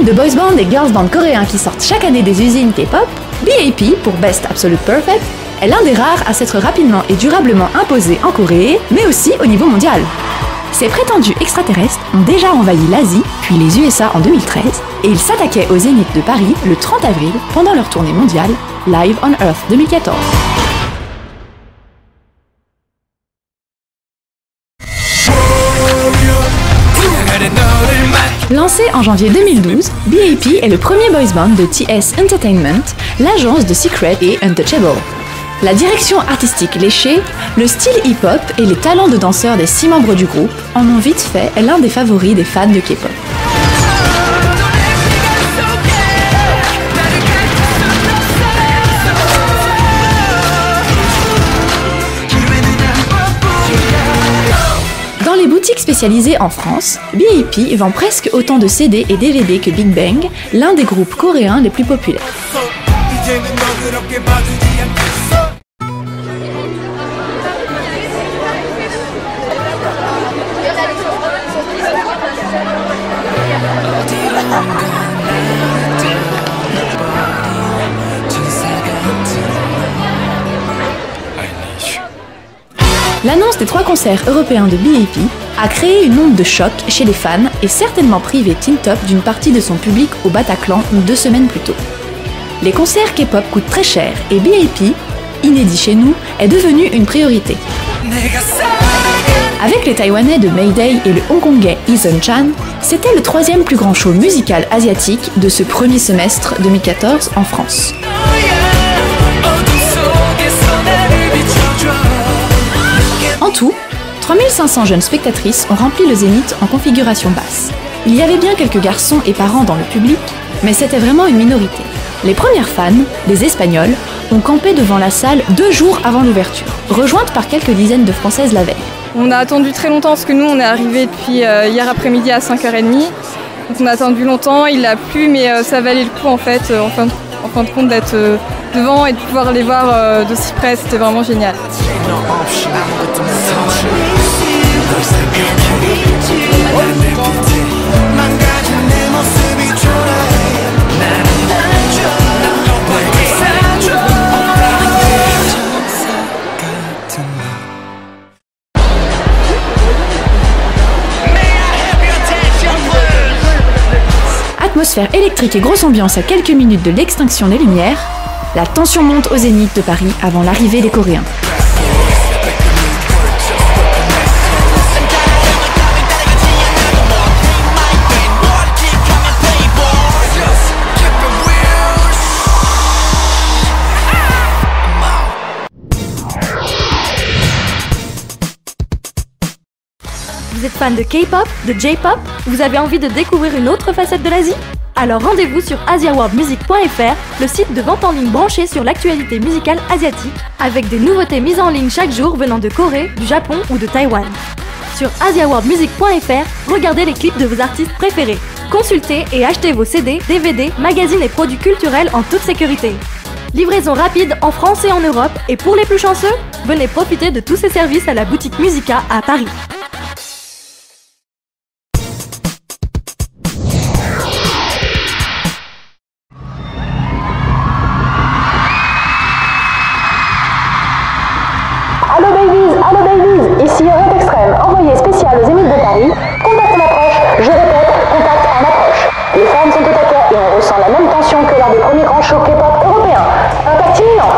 de boys band et girls band coréens qui sortent chaque année des usines K-pop, BAP, pour Best Absolute Perfect, est l'un des rares à s'être rapidement et durablement imposé en Corée, mais aussi au niveau mondial. Ces prétendus extraterrestres ont déjà envahi l'Asie, puis les USA en 2013, et ils s'attaquaient au Zénith de Paris le 30 avril pendant leur tournée mondiale Live on Earth 2014. Lancé en janvier 2012, BAP est le premier boys band de TS Entertainment, l'agence de Secret et Untouchable. La direction artistique léchée, le style hip-hop et les talents de danseurs des 6 membres du groupe en ont vite fait l'un des favoris des fans de K-pop. Dans les boutiques spécialisées en France, BAP vend presque autant de CD et DVD que Big Bang, l'un des groupes coréens les plus populaires. L'annonce des 3 concerts européens de BAP a créé une onde de choc chez les fans et certainement privé Teen Top d'une partie de son public au Bataclan 2 semaines plus tôt. Les concerts K-pop coûtent très cher et BAP, inédit chez nous, est devenu une priorité. Avec les Taïwanais de Mayday et le Hongkongais Eason Chan, c'était le 3e plus grand show musical asiatique de ce premier semestre 2014 en France. En tout, 3500 jeunes spectatrices ont rempli le Zénith en configuration basse. Il y avait bien quelques garçons et parents dans le public, mais c'était vraiment une minorité. Les premières fans, des Espagnols, ont campé devant la salle 2 jours avant l'ouverture, rejointes par quelques dizaines de Françaises la veille. On a attendu très longtemps parce que nous on est arrivés depuis hier après-midi à 5h30. Donc on a attendu longtemps, il a plu mais ça valait le coup en fait, en fin de compte d'être devant et de pouvoir les voir d'aussi près, c'était vraiment génial. Atmosphère électrique et grosse ambiance à quelques minutes de l'extinction des lumières, la tension monte au Zénith de Paris avant l'arrivée des Coréens. Vous êtes fan de K-pop, de J-pop? Vous avez envie de découvrir une autre facette de l'Asie? Alors rendez-vous sur asiaworldmusic.fr, le site de vente en ligne branché sur l'actualité musicale asiatique, avec des nouveautés mises en ligne chaque jour venant de Corée, du Japon ou de Taïwan. Sur asiaworldmusic.fr, regardez les clips de vos artistes préférés. Consultez et achetez vos CD, DVD, magazines et produits culturels en toute sécurité. Livraison rapide en France et en Europe, et pour les plus chanceux, venez profiter de tous ces services à la boutique Musica à Paris. Allo babies, ici Europe Extrême, envoyé spécial au Zénith de Paris. Contact en approche, je répète, contact en approche. Les fans sont au taquet et on ressent la même tension que lors des premiers grands shows K-pop européens. Impact imminent.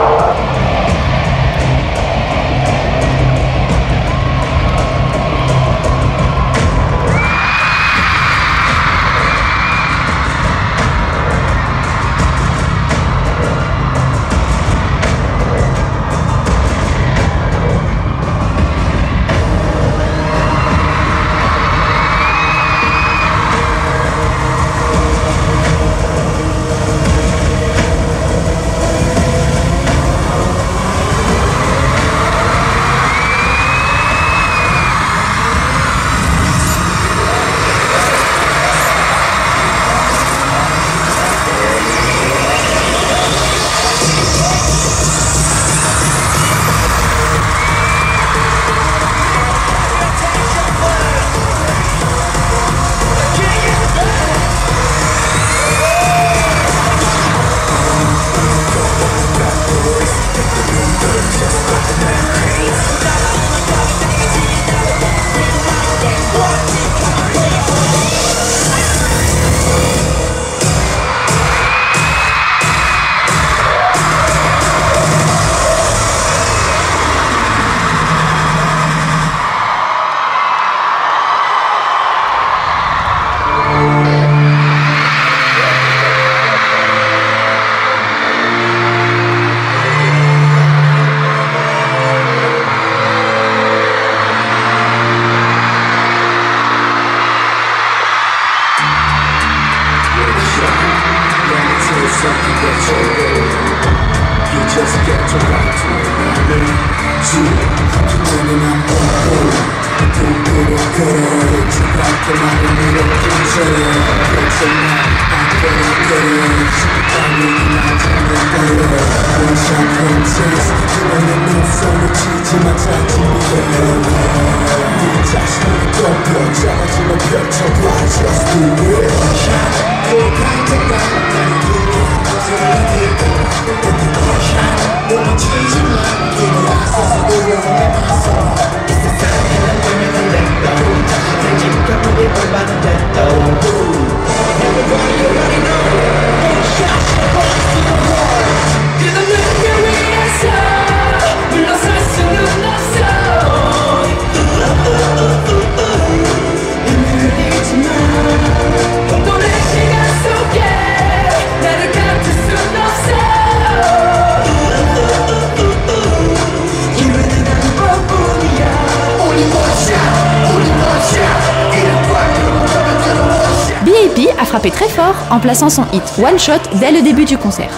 B.A.P a frappé très fort en plaçant son hit One Shot dès le début du concert.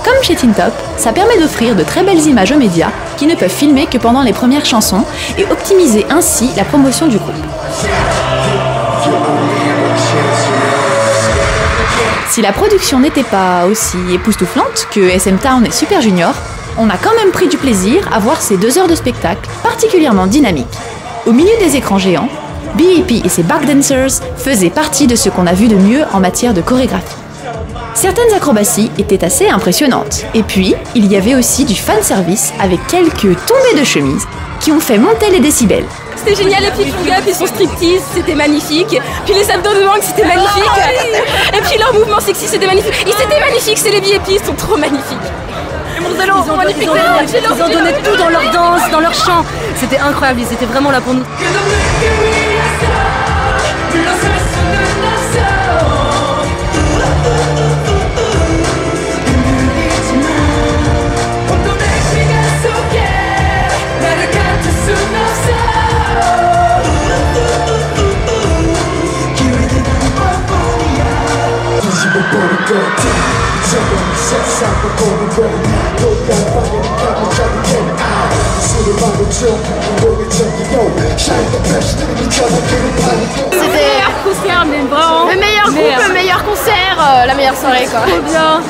Comme chez Tin Top, ça permet d'offrir de très belles images aux médias qui ne peuvent filmer que pendant les premières chansons et optimiser ainsi la promotion du groupe. Si la production n'était pas aussi époustouflante que SM Town et Super Junior, on a quand même pris du plaisir à voir ces 2 heures de spectacle particulièrement dynamiques. Au milieu des écrans géants, B.A.P et ses backdancers faisaient partie de ce qu'on a vu de mieux en matière de chorégraphie. Certaines acrobaties étaient assez impressionnantes. Et puis, il y avait aussi du fanservice avec quelques tombées de chemise qui ont fait monter les décibels. C'était génial, les petits up et son striptease, c'était magnifique. Puis les abdos de mangue, c'était magnifique. Et puis leur mouvement sexy, c'était magnifique. C'était magnifique, c'est les B.A.P, ils sont trop magnifiques. Ils ont donné tout dans leur danse, dans leur chant. C'était incroyable, ils étaient vraiment là pour nous. Le meilleur groupe, le meilleur concert, la meilleure soirée quoi. Trop bien.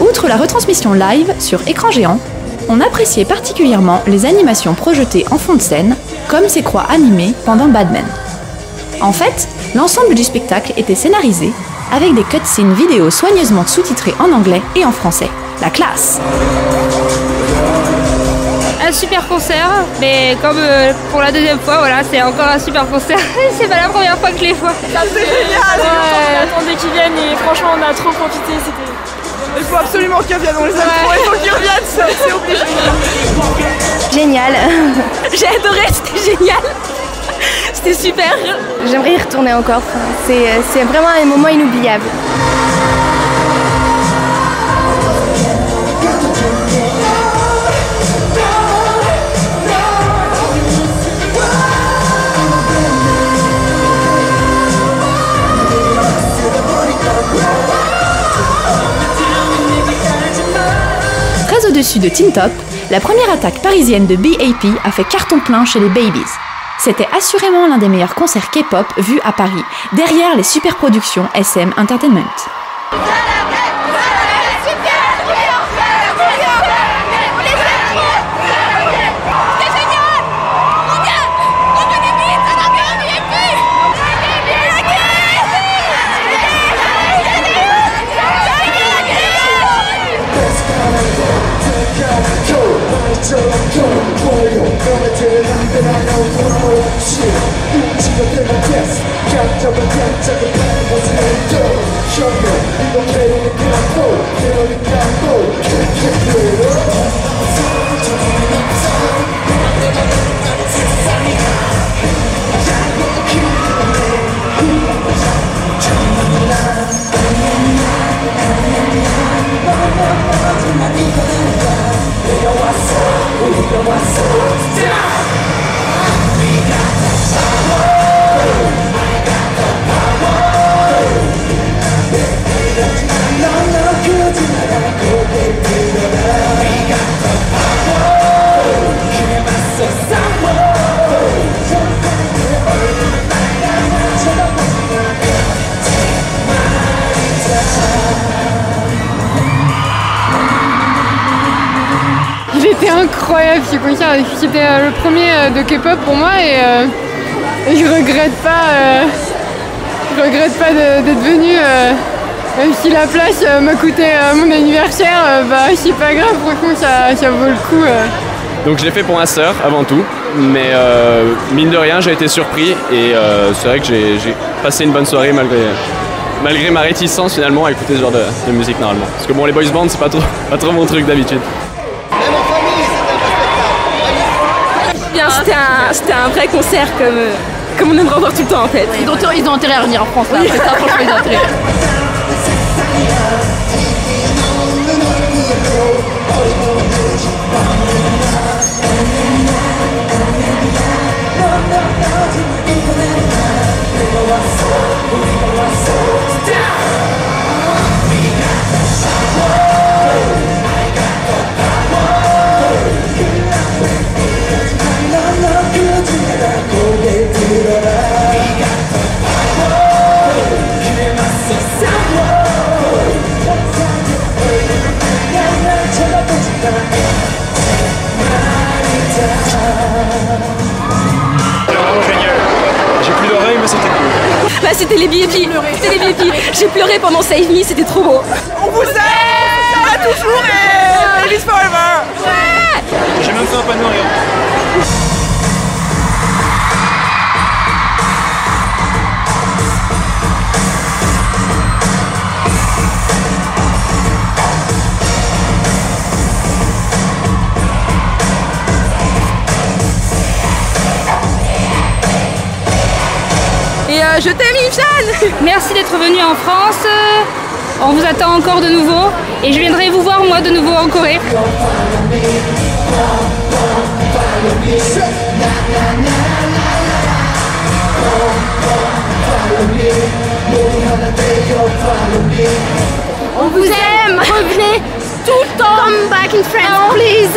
Outre la retransmission live sur écran géant, on appréciait particulièrement les animations projetées en fond de scène, comme ces croix animées pendant Badman. En fait, l'ensemble du spectacle était scénarisé, avec des cutscenes vidéo soigneusement sous-titrées en anglais et en français. La classe! Un super concert, mais comme pour la deuxième fois, voilà, c'est encore un super concert. C'est pas la première fois que je les vois. C'est génial. On attendait qu'ils viennent et franchement on a trop profité. Il faut absolument qu'ils reviennent, on les aime trop, il faut qu'ils reviennent, c'est obligé. Génial. J'ai adoré, c'était génial. C'était super. J'aimerais y retourner encore. C'est vraiment un moment inoubliable. Très au-dessus de Tin Top, la première attaque parisienne de B.A.P a fait carton plein chez les Babies. C'était assurément l'un des meilleurs concerts K-pop vus à Paris, derrière les super productions SM Entertainment. Shit, you Il était incroyable ce concert, c'était le premier de K-pop pour moi et je regrette pas d'être venue, même si la place m'a coûté mon anniversaire, bah c'est pas grave, franchement ça vaut le coup. Donc je l'ai fait pour ma sœur avant tout, mais mine de rien j'ai été surpris et c'est vrai que j'ai passé une bonne soirée malgré ma réticence finalement à écouter ce genre de musique normalement. Parce que bon, les boys bands c'est pas trop mon truc d'habitude. Bien, c'était un vrai concert comme on aimerait voir tout le temps en fait. Ils ont intérêt à revenir en France là, après ça franchement ils ont intérêt. Bah c'était les VIP, J'ai pleuré pendant Save Me, c'était trop beau. On vous aime toujours et Elvis Forever. Ouais. J'ai même fait un panneau, regarde. Je t'aime Yves-Jeanne. Merci d'être venu en France. On vous attend encore de nouveau. Et je viendrai vous voir moi de nouveau en Corée. On vous aime. Revenez tout le temps. Come back in France, please.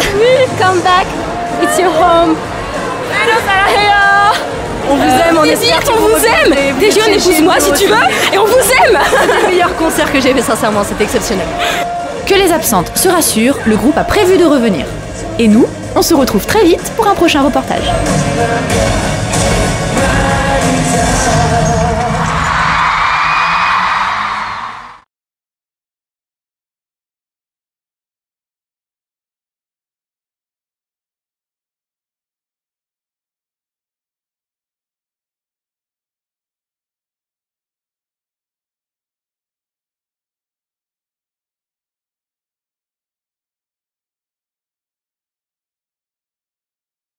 Come back. It's your home. On vous aime, on espère qu'on vous aime. Déjà on épouse-moi si tu veux et on vous aime. C'est le meilleur concert que j'ai fait sincèrement, c'était exceptionnel. Que les absentes se rassurent, le groupe a prévu de revenir. Et nous, on se retrouve très vite pour un prochain reportage.